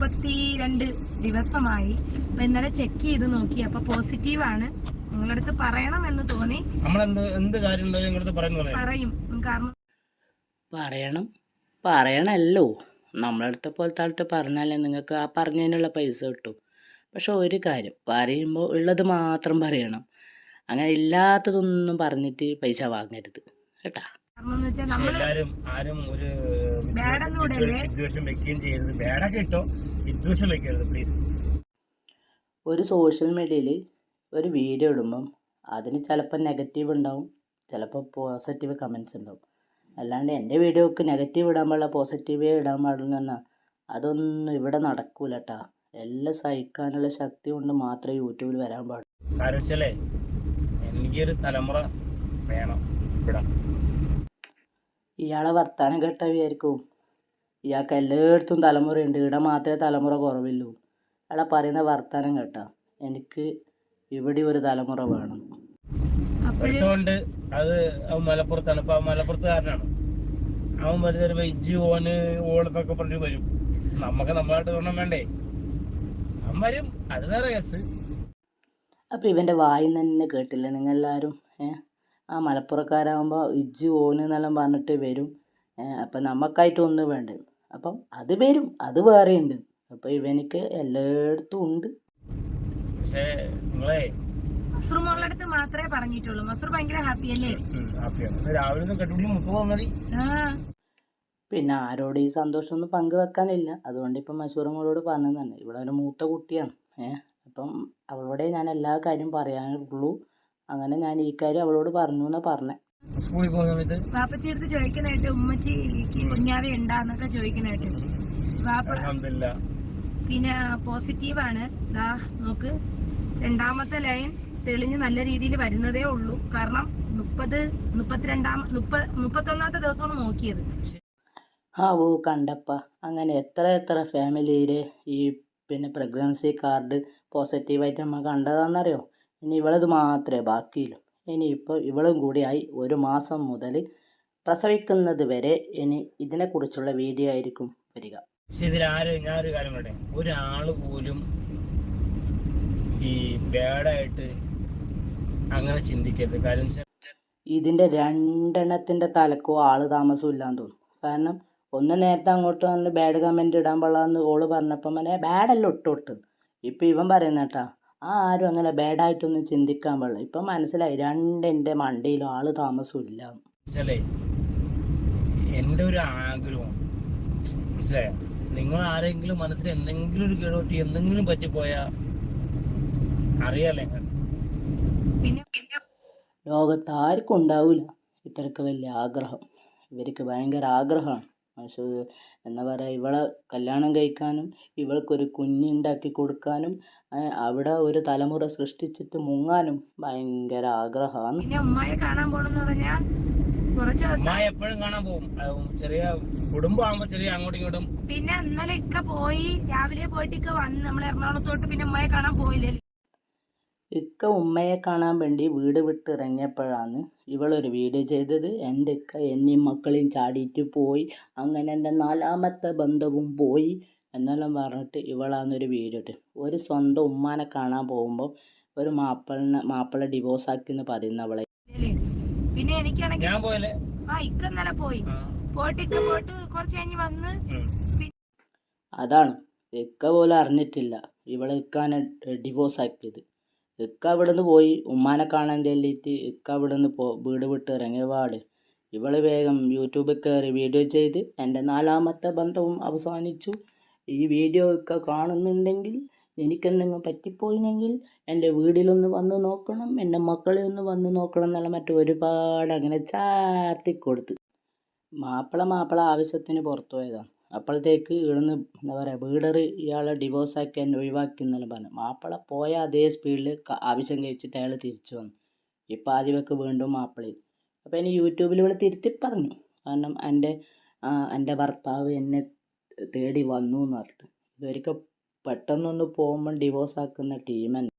32 ദിവസമായി. അപ്പൊ ഇന്നലെ ചെക്ക് ചെയ്ത് നോക്കി, അപ്പൊ പോസിറ്റീവാണ്. നിങ്ങളുടെ അടുത്ത് പറയണമെന്ന് തോന്നി. പറയും, കാരണം പറയണല്ലോ. നമ്മളടുത്ത പോലത്തെ ആൾട്ട് പറഞ്ഞാലേ നിങ്ങൾക്ക് ആ പറഞ്ഞതിനുള്ള പൈസ കിട്ടും. പക്ഷെ ഒരു കാര്യം പറയുമ്പോൾ ഉള്ളത് മാത്രം പറയണം. അങ്ങനെ ഇല്ലാത്തതൊന്നും പറഞ്ഞിട്ട് പൈസ വാങ്ങരുത് കേട്ടാ. ഒരു സോഷ്യൽ മീഡിയയിൽ ഒരു വീഡിയോ ഇടുമ്പം അതിന് ചിലപ്പോൾ നെഗറ്റീവ് ഉണ്ടാവും, ചിലപ്പോൾ പോസിറ്റീവ് കമൻറ്റ്സ് ഉണ്ടാവും. അല്ലാണ്ട് എൻ്റെ വീഡിയോക്ക് നെഗറ്റീവ് ഇടാൻ പാടില്ല, പോസിറ്റീവേ ഇടാൻ പാടില്ല എന്നാ അതൊന്നും ഇവിടെ നടക്കൂല കേട്ടാ. എല്ലാം സഹിക്കാനുള്ള ശക്തി കൊണ്ട് മാത്രമേ യൂട്യൂബിൽ വരാൻ പാടുള്ളൂ. എനിക്കൊരു തലമുറ വേണം. ഇയാളെ വർത്താനം കേട്ട വിചാരിക്കും ഇയാൾക്ക് എല്ലായിടത്തും തലമുറയുണ്ട്, ഇവിടെ മാത്രമേ തലമുറ കുറവില്ലൂ. അയാളെ പറയുന്ന വർത്താനം കേട്ടാ എനിക്ക് ഇവിടെ ഒരു തലമുറ വേണം. അതുകൊണ്ട് അത് അവൻ മലപ്പുറത്താണ്. ഇപ്പൊ മലപ്പുറത്തുകാരനാണ് അവൻ. വരുന്ന ഇജ്ജ് ഓണത്തൊക്കെ പറഞ്ഞു വരും. നമുക്ക് നമ്മളായിട്ട് ഒരെണ്ണം വേണ്ടേ? അവൻ വരും, അത് വേറെ കേസ്. അപ്പം ഇവൻ്റെ വായിന്ന് തന്നെ കേട്ടില്ലേ നിങ്ങളെല്ലാവരും? ആ മലപ്പുറക്കാരാകുമ്പോൾ ഇജ്ജ് ഓനെന്നെല്ലാം പറഞ്ഞിട്ട് വരും. അപ്പം നമുക്കായിട്ട് ഒന്നും വേണ്ടേ? അപ്പം അത് വരും, അത് വേറെ ഉണ്ട്. അപ്പം ഇവനിക്ക് എല്ലായിടത്തും ഉണ്ട്. പക്ഷേ നിങ്ങളെ മസ്റുമോളുടെ അടുത്ത് മാത്രമേ പറഞ്ഞിട്ടുള്ളൂ. മസ്റു ഭയങ്കര ഹാപ്പി അല്ലേ? പിന്നെ ആരോട് ഈ സന്തോഷമൊന്നും പങ്കുവെക്കാനില്ല. അതുകൊണ്ട് ഇപ്പം മഷൂറമ്മളോട് പറഞ്ഞു തന്നെ. ഇവിടെ ഒരു മൂത്ത കുട്ടിയാണ്. അപ്പം അവളോടെ ഞാൻ എല്ലാ കാര്യം പറയാനുള്ളൂ. അങ്ങനെ ഞാൻ ഈ കാര്യം അവളോട് പറഞ്ഞു എന്നാ പറഞ്ഞേ. വാപ്പച്ചി അടുത്ത് ചോദിക്കാനായിട്ട് ഉമ്മച്ചിക്ക് കുഞ്ഞാവി ഉണ്ടാന്നൊക്കെ ചോദിക്കാനായിട്ട്. പിന്നെ പോസിറ്റീവാണ്. ദാ നോക്ക്, രണ്ടാമത്തെ ലൈൻ തെളിഞ്ഞ് നല്ല രീതിയിൽ വരുന്നതേ ഉള്ളൂ. കാരണം 31ാമത്തെ ദിവസമാണ് നോക്കിയത്. ഓ കണ്ടപ്പ അങ്ങനെ എത്ര ഫാമിലിയിലെ ഈ പിന്നെ പ്രഗ്നൻസി കാർഡ് പോസിറ്റീവായിട്ട് നമ്മൾ കണ്ടതാണെന്നറിയോ? ഇനി ഇവളത് മാത്രമേ ബാക്കിയുള്ളൂ. ഇനിയിപ്പോൾ ഇവളും കൂടിയായി 1 മാസം മുതൽ പ്രസവിക്കുന്നത് വരെ ഇനി ഇതിനെക്കുറിച്ചുള്ള വീഡിയോ ആയിരിക്കും വരിക. ഞാനൊരു കാര്യം പറയട്ടെ, ഒരാള് പോലും ഈ ബാഡായിട്ട് അങ്ങനെ ചിന്തിക്കരുത്. കാര്യം ഇതിൻ്റെ 2 തലക്കോ ആള് താമസം ഇല്ലാന്ന് തോന്നും. കാരണം ഒന്ന് നേരത്തെ അങ്ങോട്ട് വന്ന് ബാഡ് കമൻറ്റ് ഇടാൻ പാടില്ലെന്ന് ഓള് പറഞ്ഞപ്പം ബാഡല്ല ഒട്ടൊട്ട്. ഇപ്പം ഇവൻ പറയുന്ന കേട്ടാ ആരും അങ്ങനെ ബാഡായിട്ടൊന്നും ചിന്തിക്കാൻ പാടില്ല. ഇപ്പം മനസ്സിലായി 2 മണ്ടിയിലും ആള് താമസം ഇല്ല. എൻ്റെ ഒരു ആഗ്രഹം മനസ്സിലായോ? നിങ്ങൾ ആരെങ്കിലും മനസ്സിൽ എന്തെങ്കിലും ഒരു കേടോട്ടി എന്തെങ്കിലും പറ്റിപ്പോയാ അറിയാലേ. ലോകത്ത് ആർക്കും ഉണ്ടാവില്ല ഇത്രയ്ക്ക് വലിയ ആഗ്രഹം. ഇവർക്ക് ഭയങ്കര ആഗ്രഹമാണ്. പക്ഷേ എന്താ പറയുക, ഇവളെ കല്യാണം കഴിക്കാനും ഇവൾക്കൊരു കുഞ്ഞുണ്ടാക്കി കൊടുക്കാനും അവിടെ ഒരു തലമുറ സൃഷ്ടിച്ചിട്ട് മുങ്ങാനും ഭയങ്കര ആഗ്രഹമാണ്. പിന്നെ ഉമ്മയെ കാണാൻ പോണെന്ന് പറഞ്ഞാൽ എപ്പോഴും കാണാൻ പോകും. ചെറിയ കുടുംബമാകുമ്പോ ചെറിയ അങ്ങോട്ടും ഇങ്ങോട്ടും. പിന്നെ ഇന്നലെ ഇക്ക പോയി, രാവിലെ പോയിട്ട് ഇക്ക വന്ന് നമ്മൾ എറണാകുളത്തോട്ട്. പിന്നെ ഉമ്മയെ കാണാൻ പോയില്ലേ? ഇക്ക ഉമ്മയെ കാണാൻ വേണ്ടി വീട് വിട്ട് ഇറങ്ങിയപ്പോഴാണ് ഇവളൊരു വീഡിയോ ചെയ്തത്. എൻ്റെ ഇക്ക എന്നെയും മക്കളെയും ചാടിയിട്ട് പോയി, അങ്ങനെ എൻ്റെ 4ാമത്തെ ബന്ധവും പോയി എന്നെല്ലാം പറഞ്ഞിട്ട് ഇവളാന്നൊരു വീഡിയോ ഇട്ട്. ഒരു സ്വന്തം ഉമ്മാനെ കാണാൻ പോകുമ്പോൾ ഒരു മാപ്പിള ഡിവോഴ്സ് ആക്കി എന്ന് പറയുന്നവളെ. പിന്നെ എനിക്കാണെങ്കിൽ ഇക്ക ഇന്നലെ പോയിട്ട് കുറച്ച് കഴിഞ്ഞ് വന്ന്. അതാണ് ഇക്ക പോലും അറിഞ്ഞിട്ടില്ല ഇവളെ ഇക്കാനെ ഡിവോഴ്സ് ആക്കിയത്. ഇക്ക അവിടെ നിന്ന് പോയി ഉമ്മാനെ കാണാൻ ചെല്ലിയിട്ട് ഇക്ക അവിടെ നിന്ന് വീട് വിട്ട് ഇറങ്ങിയ പാട് ഇവൾ വേഗം യൂട്യൂബിൽ കയറി വീഡിയോ ചെയ്ത് എൻ്റെ 4ാമത്തെ ബന്ധവും അവസാനിച്ചു. ഈ വീഡിയോ ഒക്കെ കാണുന്നുണ്ടെങ്കിൽ എനിക്കെന്തെങ്കിലും പറ്റിപ്പോയിനെങ്കിൽ എൻ്റെ വീട്ടിലൊന്ന് വന്ന് നോക്കണം, എൻ്റെ മക്കളെ ഒന്ന് വന്ന് നോക്കണം എന്നല്ല ഒരുപാട് അങ്ങനെ ചാർത്തിക്കൊടുത്ത്. മാപ്പിള ആവശ്യത്തിന് പുറത്തു പോയതാണ്. അപ്പോഴത്തേക്ക് ഇവിടുന്ന് എന്താ പറയുക, വീടറ് ഇയാളെ ഡിവോഴ്സാക്കി എന്നെ ഒഴിവാക്കി എന്നെല്ലാം പറഞ്ഞു. മാപ്പിള പോയ അതേ സ്പീഡിൽ ആവശ്യം കഴിച്ചിട്ട് അയാൾ തിരിച്ചു വന്നു. ഇപ്പം ആദ്യമൊക്കെ വീണ്ടും മാപ്പിളയും. അപ്പോൾ ഇനി യൂട്യൂബിൽ ഇവിടെ തിരുത്തി പറഞ്ഞു. കാരണം എൻ്റെ ഭർത്താവ് എന്നെ തേടി വന്നു എന്ന് പറഞ്ഞിട്ട്. ഇതൊരിക്കൽ പെട്ടെന്നൊന്ന് പോകുമ്പം ഡിവോഴ്സ് ആക്കുന്ന ടീം തന്നെ.